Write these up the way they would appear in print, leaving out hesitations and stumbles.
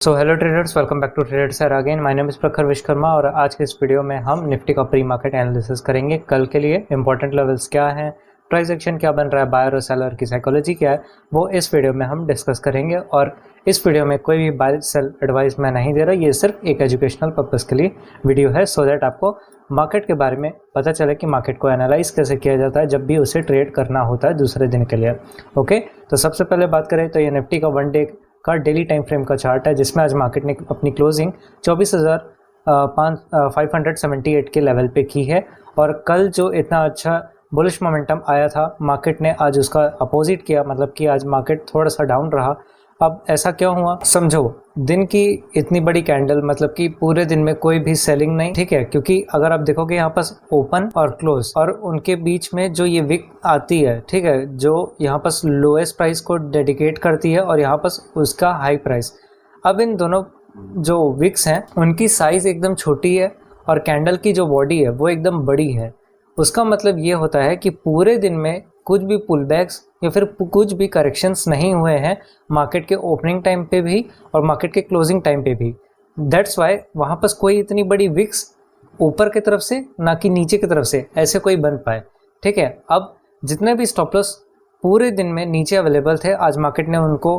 So hello traders, welcome back to traders sir again. My name is Prakhar Vishwakarma और आज के इस वीडियो में हम निफ्टी का प्री मार्केट एनालिसिस करेंगे। कल के लिए इंपॉर्टेंट लेवल्स क्या हैं, प्राइस एक्शन क्या बन रहा है, बायर और सेलर की साइकोलॉजी क्या है, वो इस वीडियो में हम डिस्कस करेंगे। और इस वीडियो में कोई भी बाय सेल एडवाइस मैं नहीं दे रहा, ये सिर्फ एक एजुकेशनल पर्पज़ के लिए वीडियो है, सो दैट आपको मार्केट के बारे में पता चले कि मार्केट को एनालाइज कैसे किया जाता है जब भी उसे ट्रेड करना होता है दूसरे दिन के लिए। ओके, तो सबसे पहले बात करें तो ये निफ्टी का वन डे का डेली टाइम फ्रेम का चार्ट है, जिसमें आज मार्केट ने अपनी क्लोजिंग 24,578 के लेवल पे की है। और कल जो इतना अच्छा बुलिश मोमेंटम आया था, मार्केट ने आज उसका अपोजिट किया, मतलब कि आज मार्केट थोड़ा सा डाउन रहा। अब ऐसा क्यों हुआ समझो। दिन की इतनी बड़ी कैंडल, मतलब कि पूरे दिन में कोई भी सेलिंग नहीं, ठीक है, क्योंकि अगर आप देखोगे यहाँ पास ओपन और क्लोज और उनके बीच में जो ये विक आती है, ठीक है, जो यहाँ पास लोएस्ट प्राइस को डेडिकेट करती है और यहाँ पास उसका हाई प्राइस। अब इन दोनों जो विक्स हैं उनकी साइज एकदम छोटी है और कैंडल की जो बॉडी है वो एकदम बड़ी है। उसका मतलब ये होता है कि पूरे दिन में कुछ भी पुल बैक्स या फिर कुछ भी करेक्शंस नहीं हुए हैं मार्केट के ओपनिंग टाइम पे भी और मार्केट के क्लोजिंग टाइम पे भी। दैट्स वाई वहाँ पर कोई इतनी बड़ी विक्स ऊपर की तरफ से ना कि नीचे की तरफ से ऐसे कोई बन पाए, ठीक है। अब जितने भी स्टॉप लॉस पूरे दिन में नीचे अवेलेबल थे, आज मार्केट ने उनको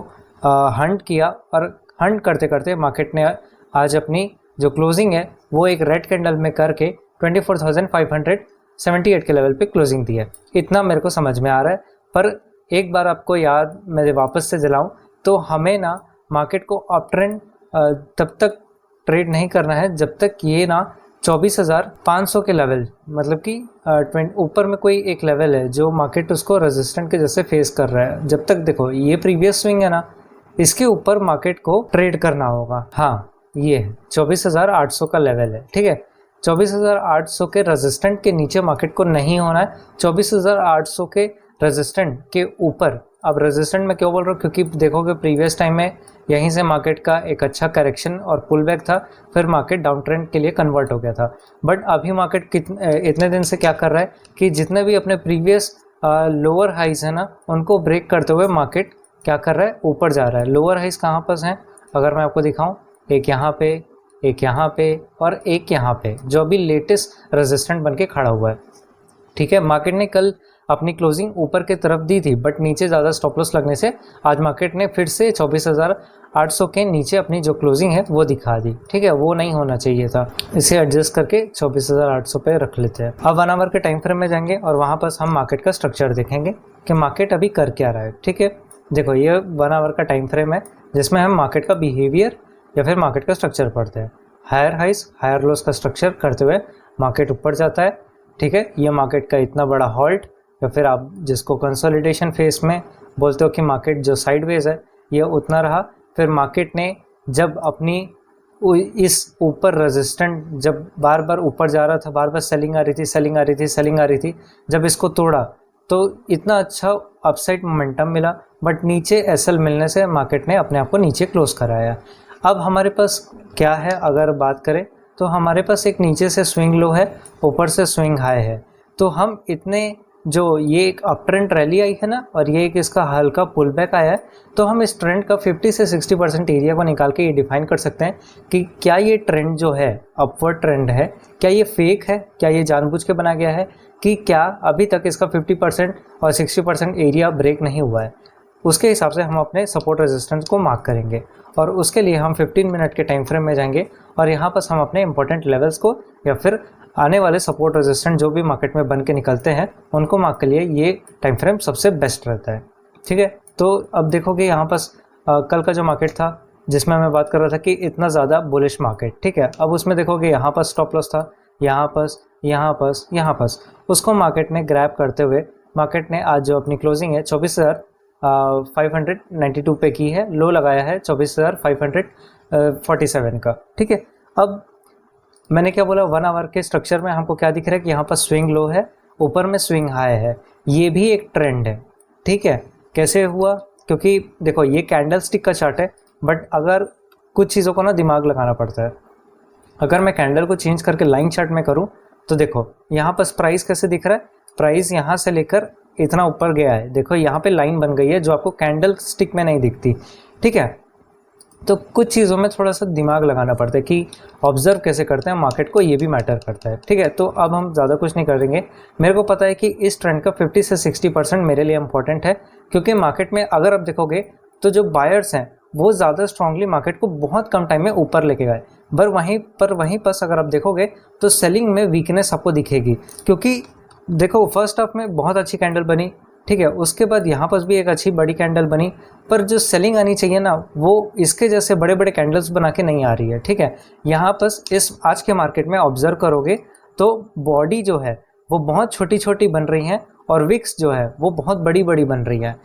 हंट किया और हंट करते करते मार्केट ने आज अपनी जो क्लोजिंग है वो एक रेड कैंडल में करके 24,578 के लेवल पे क्लोजिंग दी है। इतना मेरे को समझ में आ रहा है, पर एक बार आपको याद मैं वापस से दिलाऊं तो हमें ना मार्केट को अप ट्रेंड तब तक ट्रेड नहीं करना है जब तक ये ना 24,500 के लेवल, मतलब कि ऊपर में कोई एक लेवल है जो मार्केट उसको रेजिस्टेंट के जैसे फेस कर रहा है। जब तक देखो ये प्रीवियस स्विंग है ना, इसके ऊपर मार्केट को ट्रेड करना होगा। हाँ, ये 24,800 का लेवल है, ठीक है। 24,800 के रेजिस्टेंट के नीचे मार्केट को नहीं होना है, 24,800 के रेजिस्टेंट के ऊपर। अब रेजिस्टेंट में क्यों बोल रहा हूँ, क्योंकि देखोगे प्रीवियस टाइम में यहीं से मार्केट का एक अच्छा करेक्शन और पुल बैक था, फिर मार्केट डाउन ट्रेंड के लिए कन्वर्ट हो गया था। बट अभी मार्केट इतने दिन से क्या कर रहा है कि जितने भी अपने प्रीवियस लोअर हाइज है ना, उनको ब्रेक करते हुए मार्केट क्या कर रहा है, ऊपर जा रहा है। लोअर हाइज कहाँ पर हैं अगर मैं आपको दिखाऊं, एक यहाँ पे, एक यहाँ पे और एक यहाँ पे, जो अभी लेटेस्ट रेजिस्टेंट बन के खड़ा हुआ है, ठीक है। मार्केट ने कल अपनी क्लोजिंग ऊपर की तरफ दी थी, बट नीचे ज़्यादा स्टॉप लॉस लगने से आज मार्केट ने फिर से 24,800 के नीचे अपनी जो क्लोजिंग है वो दिखा दी, ठीक है। वो नहीं होना चाहिए था, इसे एडजस्ट करके 24,800 पे रख लेते हैं। अब 1 आवर के टाइम फ्रेम में जाएंगे और वहाँ पर हम मार्केट का स्ट्रक्चर देखेंगे कि मार्केट अभी कर क्या रहा है, ठीक है। देखो ये 1 आवर का टाइम फ्रेम है जिसमें हम मार्केट का बिहेवियर या फिर मार्केट का स्ट्रक्चर पढ़ते हैं। हायर हाइज हायर लोस का स्ट्रक्चर करते हुए मार्केट ऊपर जाता है, ठीक है। ये मार्केट का इतना बड़ा हॉल्ट या फिर आप जिसको कंसोलिडेशन फेस में बोलते हो कि मार्केट जो साइडवेज है ये उतना रहा। फिर मार्केट ने जब अपनी इस ऊपर रेजिस्टेंट जब बार बार ऊपर जा रहा था, बार बार सेलिंग आ रही थी, सेलिंग आ रही थी, सेलिंग आ रही थी, जब इसको तोड़ा तो इतना अच्छा अपसाइड मोमेंटम मिला, बट नीचे एसएल मिलने से मार्केट ने अपने आप को नीचे क्लोज कराया। अब हमारे पास क्या है, अगर बात करें तो हमारे पास एक नीचे से स्विंग लो है, ऊपर से स्विंग हाई है। तो हम इतने जो ये एक अप ट्रेंड रैली आई है ना, और ये एक इसका हल्का पुल बैक आया है, तो हम इस ट्रेंड का 50 से 60% एरिया को निकाल के ये डिफाइन कर सकते हैं कि क्या ये ट्रेंड जो है अपवर्ड ट्रेंड है, क्या ये फेक है, क्या ये जानबूझ के बना गया है, कि क्या अभी तक इसका 50% और 60% एरिया ब्रेक नहीं हुआ है। उसके हिसाब से हम अपने सपोर्ट रेजिस्टेंस को मार्क करेंगे और उसके लिए हम 15 मिनट के टाइम फ्रेम में जाएंगे और यहाँ पर हम अपने इंपॉर्टेंट लेवल्स को या फिर आने वाले सपोर्ट रेजिस्टेंस जो भी मार्केट में बन के निकलते हैं उनको मार्क के लिए ये टाइम फ्रेम सबसे बेस्ट रहता है, ठीक है। तो अब देखोगे यहाँ पास कल का जो मार्केट था जिसमें मैं बात कर रहा था कि इतना ज़्यादा बुलिश मार्केट, ठीक है। अब उसमें देखोगे यहाँ पर स्टॉप लॉस था, यहाँ पास, यहाँ पास, यहाँ पास, उसको मार्केट ने ग्रैब करते हुए मार्केट ने आज जो अपनी क्लोजिंग है 24,592 पे की है, लो लगाया है 24,547 का, ठीक है। अब मैंने क्या बोला, 1 आवर के स्ट्रक्चर में हमको क्या दिख रहा है कि यहाँ पर स्विंग लो है, ऊपर में स्विंग हाई है, ये भी एक ट्रेंड है, ठीक है। कैसे हुआ, क्योंकि देखो ये कैंडल स्टिक का चार्ट है, बट अगर कुछ चीज़ों को ना दिमाग लगाना पड़ता है। अगर मैं कैंडल को चेंज करके लाइन चार्ट में करूँ तो देखो यहाँ पर प्राइस कैसे दिख रहा है, प्राइस यहाँ से लेकर इतना ऊपर गया है, देखो यहाँ पे लाइन बन गई है जो आपको कैंडल स्टिक में नहीं दिखती, ठीक है। तो कुछ चीज़ों में थोड़ा सा दिमाग लगाना पड़ता है कि ऑब्जर्व कैसे करते हैं मार्केट को, ये भी मैटर करता है। ठीक है, तो अब हम ज़्यादा कुछ नहीं करेंगे। मेरे को पता है कि इस ट्रेंड का 50 से 60% मेरे लिए इंपॉर्टेंट है, क्योंकि मार्केट में अगर आप देखोगे तो जो बायर्स हैं वो ज़्यादा स्ट्रांगली मार्केट को बहुत कम टाइम में ऊपर लेके गए, पर वहीं पर अगर आप देखोगे तो सेलिंग में वीकनेस आपको दिखेगी। क्योंकि देखो फर्स्ट हाफ में बहुत अच्छी कैंडल बनी, ठीक है, उसके बाद यहाँ पर भी एक अच्छी बड़ी कैंडल बनी, पर जो सेलिंग आनी चाहिए ना वो इसके जैसे बड़े बड़े कैंडल्स बना के नहीं आ रही है। ठीक है, यहाँ पर इस आज के मार्केट में ऑब्जर्व करोगे तो बॉडी जो है वो बहुत छोटी छोटी बन रही हैं और विक्स जो है वो बहुत बड़ी बड़ी बन रही है।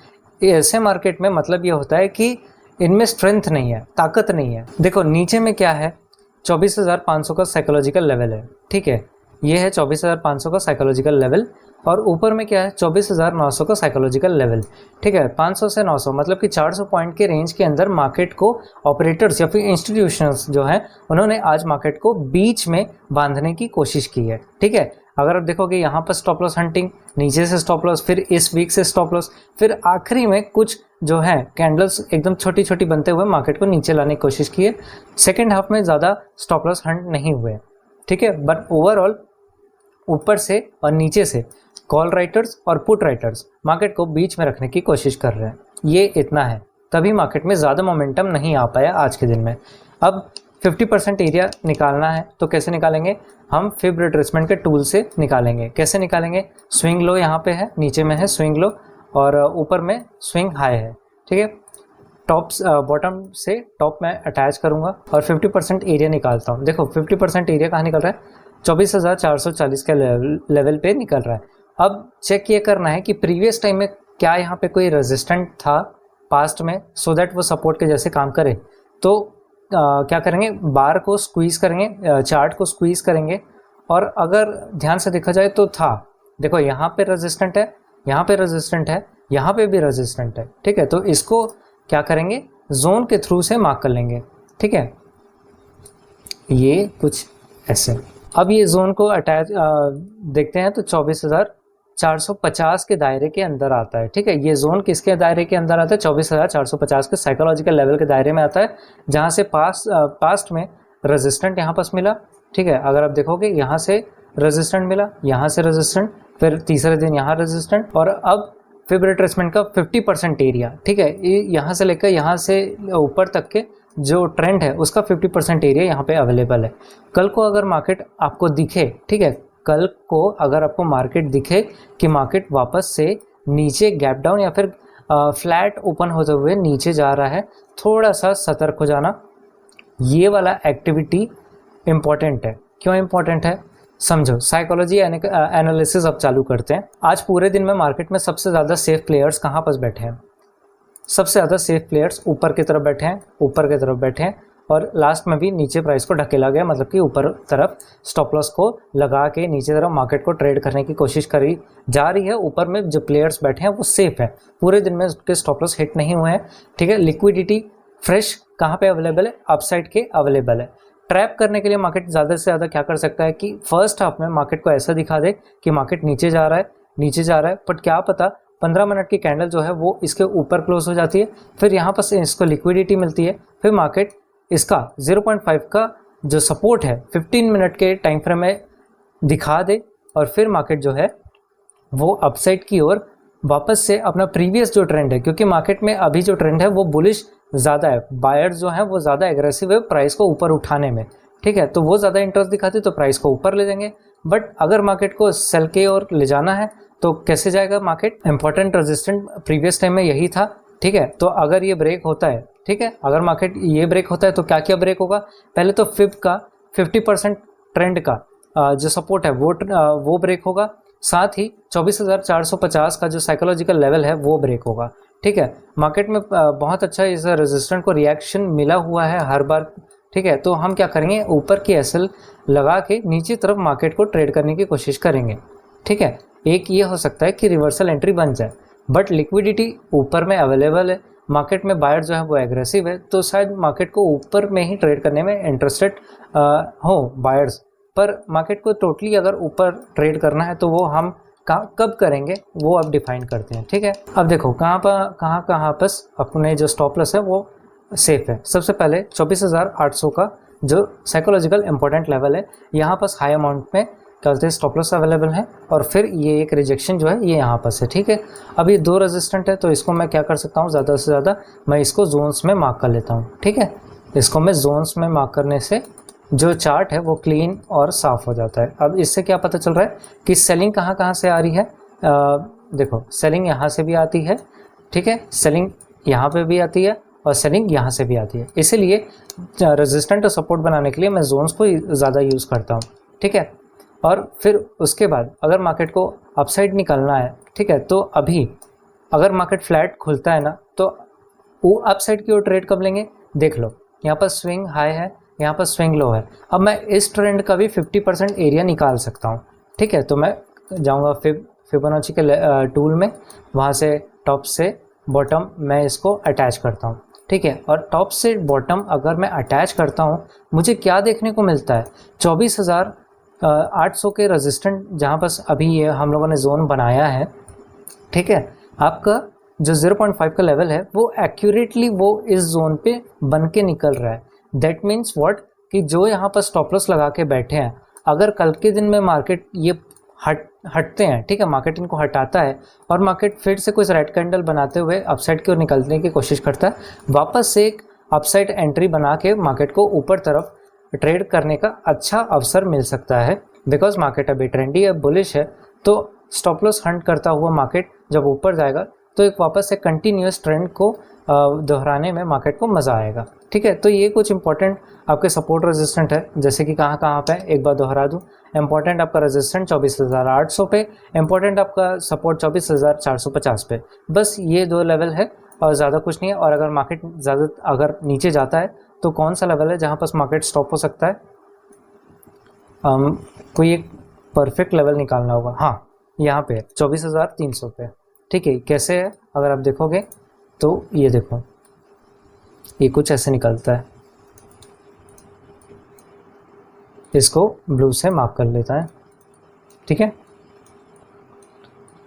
ऐसे मार्केट में मतलब ये होता है कि इनमें स्ट्रेंथ नहीं है, ताकत नहीं है। देखो नीचे में क्या है, 24,500 का साइकोलॉजिकल लेवल है। ठीक है, ये है 24,500 का साइकोलॉजिकल लेवल, और ऊपर में क्या है 24,900 का साइकोलॉजिकल लेवल। ठीक है, 500 से 900 मतलब कि 400 पॉइंट के रेंज के अंदर मार्केट को ऑपरेटर्स या फिर इंस्टीट्यूशंस जो हैं उन्होंने आज मार्केट को बीच में बांधने की कोशिश की है। ठीक है, अगर आप देखोगे यहाँ पर स्टॉप लॉस हंटिंग, नीचे से स्टॉप लॉस, फिर इस वीक से स्टॉप लॉस, फिर आखिरी में कुछ जो है कैंडल्स एकदम छोटी छोटी बनते हुए मार्केट को नीचे लाने की कोशिश की है। सेकेंड हाफ में ज़्यादा स्टॉप लॉस हंट नहीं हुए। ठीक है, बट ओवरऑल ऊपर से और नीचे से कॉल राइटर्स और पुट राइटर्स मार्केट को बीच में रखने की कोशिश कर रहे हैं। ये इतना है, तभी मार्केट में ज़्यादा मोमेंटम नहीं आ पाया आज के दिन में। अब 50% एरिया निकालना है तो कैसे निकालेंगे, हम फिब रिट्रेसमेंट के टूल से निकालेंगे। कैसे निकालेंगे, स्विंग लो यहाँ पे है, नीचे में है स्विंग लो और ऊपर में स्विंग हाई है। ठीक है, टॉप्स बॉटम से टॉप में अटैच करूँगा और 50% एरिया निकालता हूँ। देखो 50% एरिया कहाँ निकल रहा है, 24,440 के लेवल पे निकल रहा है। अब चेक ये करना है कि प्रीवियस टाइम में क्या यहाँ पे कोई रेजिस्टेंट था पास्ट में, सो दैट वो सपोर्ट के जैसे काम करे। तो क्या करेंगे, बार को स्क्वीज़ करेंगे, चार्ट को स्क्वीज़ करेंगे, और अगर ध्यान से देखा जाए तो था, देखो यहाँ पे रेजिस्टेंट है, यहाँ पे रेजिस्टेंट है, यहाँ पे भी रेजिस्टेंट है। ठीक है, तो इसको क्या करेंगे, जोन के थ्रू से मार्क कर लेंगे। ठीक है, ये कुछ ऐसे। अब ये जोन को अटैच देखते हैं तो 24,450 के दायरे के अंदर आता है। ठीक है, ये जोन किसके दायरे के अंदर आता है, 24,450 के साइकोलॉजिकल लेवल के दायरे में आता है, जहाँ से पास्ट में रेजिस्टेंट यहाँ पास मिला। ठीक है, अगर आप देखोगे यहाँ से रेजिस्टेंट मिला, यहाँ से रेजिस्टेंट, फिर तीसरे दिन यहाँ रेजिस्टेंट, और अब फिब रिट्रेसमेंट का 50% एरिया। ठीक है, यहाँ से लेकर यहाँ से ऊपर तक के जो ट्रेंड है उसका 50% एरिया यहाँ पे अवेलेबल है। कल को अगर मार्केट आपको दिखे, ठीक है, कल को अगर आपको मार्केट दिखे कि मार्केट वापस से नीचे गैप डाउन या फिर फ्लैट ओपन होते हुए नीचे जा रहा है, थोड़ा सा सतर्क हो जाना। ये वाला एक्टिविटी इम्पॉर्टेंट है। क्यों इम्पॉर्टेंट है, समझो। साइकोलॉजी एनालिसिस अब चालू करते हैं। आज पूरे दिन में मार्केट में सबसे ज़्यादा सेफ प्लेयर्स कहाँ पर बैठे हैं, सबसे ज़्यादा सेफ प्लेयर्स ऊपर की तरफ बैठे हैं, ऊपर की तरफ बैठे हैं, और लास्ट में भी नीचे प्राइस को ढकेला गया, मतलब कि ऊपर तरफ स्टॉप लॉस को लगा के नीचे तरफ मार्केट को ट्रेड करने की कोशिश करी जा रही है। ऊपर में जो प्लेयर्स बैठे हैं वो सेफ है, पूरे दिन में उसके स्टॉप लॉस हिट नहीं हुए हैं। ठीक है, लिक्विडिटी फ्रेश कहाँ पे अवेलेबल है, अपसाइड के अवेलेबल है। ट्रैप करने के लिए मार्केट ज़्यादा से ज़्यादा क्या कर सकता है कि फर्स्ट हाफ में मार्केट को ऐसा दिखा दे कि मार्केट नीचे जा रहा है, नीचे जा रहा है, बट क्या पता 15 मिनट की कैंडल जो है वो इसके ऊपर क्लोज हो जाती है, फिर यहाँ पर से इसको लिक्विडिटी मिलती है, फिर मार्केट इसका 0.5 का जो सपोर्ट है 15 मिनट के टाइम फ्रेम में दिखा दे, और फिर मार्केट जो है वो अपसाइड की ओर वापस से अपना प्रीवियस जो ट्रेंड है, क्योंकि मार्केट में अभी जो ट्रेंड है वो बुलिश ज़्यादा है, बायर्स जो है वो ज़्यादा एग्रेसिव है प्राइस को ऊपर उठाने में। ठीक है, तो वो ज़्यादा इंटरेस्ट दिखाते तो प्राइस को ऊपर ले देंगे, बट अगर मार्केट को सेल के ओर ले जाना है तो कैसे जाएगा market, important resistant previous time में यही था। ठीक है, तो अगर ये ब्रेक होता है, ठीक है, अगर मार्केट ये ब्रेक होता है तो क्या क्या ब्रेक होगा, पहले तो फिब का 50% ट्रेंड का जो सपोर्ट है वो ब्रेक होगा, साथ ही 24,450 का जो साइकोलॉजिकल लेवल है वो ब्रेक होगा। ठीक है, मार्केट में बहुत अच्छा इस रेजिस्टेंट को रिएक्शन मिला हुआ है हर बार। ठीक है, तो हम क्या करेंगे, ऊपर की एसएल लगा के नीचे तरफ मार्केट को ट्रेड करने की कोशिश करेंगे। ठीक है, एक ये हो सकता है कि रिवर्सल एंट्री बन जाए, बट लिक्विडिटी ऊपर में अवेलेबल है, मार्केट में बायर जो है वो एग्रेसिव है, तो शायद मार्केट को ऊपर में ही ट्रेड करने में इंटरेस्टेड हो बायर्स। पर मार्केट को टोटली अगर ऊपर ट्रेड करना है तो वो हम कब करेंगे वो अब डिफाइन करते हैं। ठीक है, अब देखो कहाँ पर अपने जो स्टॉप लॉस है वो सेफ है। सबसे पहले 24,800 का जो साइकोलॉजिकल इंपॉर्टेंट लेवल है, यहाँ पर हाई अमाउंट में क्या बोलते हैं स्टॉप लॉस अवेलेबल है, और फिर ये एक रिजेक्शन जो है ये यहाँ पर है, ठीक है। अब ये 2 रेजिस्टेंट है, तो इसको मैं क्या कर सकता हूँ, ज़्यादा से ज़्यादा मैं इसको जोन्स में मार्क कर लेता हूँ, ठीक है। इसको मैं जोन्स में मार्क करने से जो चार्ट है वो क्लीन और साफ हो जाता है। अब इससे क्या पता चल रहा है कि सेलिंग कहाँ कहाँ से आ रही है। देखो सेलिंग यहाँ से भी आती है, ठीक है, सेलिंग यहाँ पे भी आती है और सेलिंग यहाँ से भी आती है। इसीलिए रेजिस्टेंट और सपोर्ट बनाने के लिए मैं जोन्स को ज़्यादा यूज़ करता हूँ, ठीक है। और फिर उसके बाद अगर मार्केट को अपसाइड निकलना है, ठीक है, तो अभी अगर मार्केट फ्लैट खुलता है ना, तो वो अपसाइड की ओर ट्रेड कब लेंगे, देख लो यहाँ पर स्विंग हाई है, यहाँ पर स्विंग लो है। अब मैं इस ट्रेंड का भी 50% एरिया निकाल सकता हूँ, ठीक है। तो मैं जाऊँगा फिबोनाची के टूल में, वहाँ से टॉप से बॉटम मैं इसको अटैच करता हूँ, ठीक है। और टॉप से बॉटम अगर मैं अटैच करता हूँ, मुझे क्या देखने को मिलता है, 24,800 के रेजिस्टेंट जहाँ पर अभी ये हम लोगों ने जोन बनाया है, ठीक है। आपका जो 0.5 का लेवल है वो एक्यूरेटली वो इस जोन पे बन के निकल रहा है। दैट मीन्स व्हाट, कि जो यहाँ पर स्टॉप लॉस लगा के बैठे हैं, अगर कल के दिन में मार्केट ये हटते हैं, ठीक है, मार्केट इनको हटाता है और मार्केट फिर से कुछ रेड कैंडल बनाते हुए अपसाइड की ओर निकलने की कोशिश करता है, वापस से एक अपसाइड एंट्री बना के मार्केट को ऊपर तरफ ट्रेड करने का अच्छा अवसर मिल सकता है। बिकॉज मार्केट अभी ट्रेंडी है, बुलिश है, तो स्टॉप लॉस हंट करता हुआ मार्केट जब ऊपर जाएगा तो एक वापस से कंटिन्यूस ट्रेंड को दोहराने में मार्केट को मज़ा आएगा, ठीक है। तो ये कुछ इंपॉर्टेंट आपके सपोर्ट रेजिस्टेंट है, जैसे कि कहाँ कहाँ पे, एक बार दोहरा दूँ। इंपॉर्टेंट आपका रेजिस्टेंट 24,800 पे, इंपॉर्टेंट आपका सपोर्ट 24,450 पे, बस ये 2 लेवल है और ज़्यादा कुछ नहीं है। और अगर मार्केट ज़्यादा अगर नीचे जाता है तो कौन सा लेवल है जहाँ पर मार्केट स्टॉप हो सकता है, कोई एक परफेक्ट लेवल निकालना होगा। हाँ, यहाँ पे 24,300 पे, ठीक है। कैसे है, अगर आप देखोगे तो ये देखो, ये कुछ ऐसे निकलता है, इसको ब्लू से मार्क कर लेता है, ठीक है।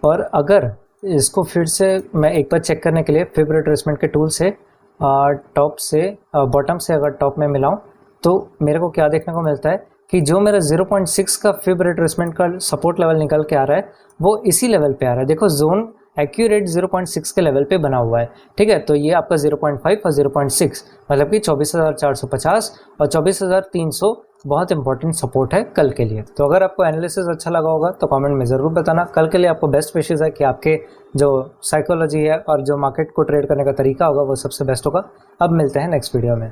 और अगर इसको फिर से मैं एक बार चेक करने के लिए फिब रिट्रेसमेंट के टूल से टॉप से बॉटम से अगर टॉप में मिलाऊं, तो मेरे को क्या देखने को मिलता है कि जो मेरा 0.6 का फिब रिट्रेसमेंट का सपोर्ट लेवल निकल के आ रहा है वो इसी लेवल पे आ रहा है। देखो जोन एक्यूरेट 0.6 के लेवल पे बना हुआ है, ठीक है। तो ये आपका 0.5 और 0.6 मतलब कि 24,450 और 24,300 बहुत इंपॉर्टेंट सपोर्ट है कल के लिए। तो अगर आपको एनालिसिस अच्छा लगा होगा तो कमेंट में ज़रूर बताना। कल के लिए आपको बेस्ट विशेज़ है कि आपके जो साइकोलॉजी है और जो मार्केट को ट्रेड करने का तरीका होगा वो सबसे बेस्ट होगा। अब मिलते हैं नेक्स्ट वीडियो में।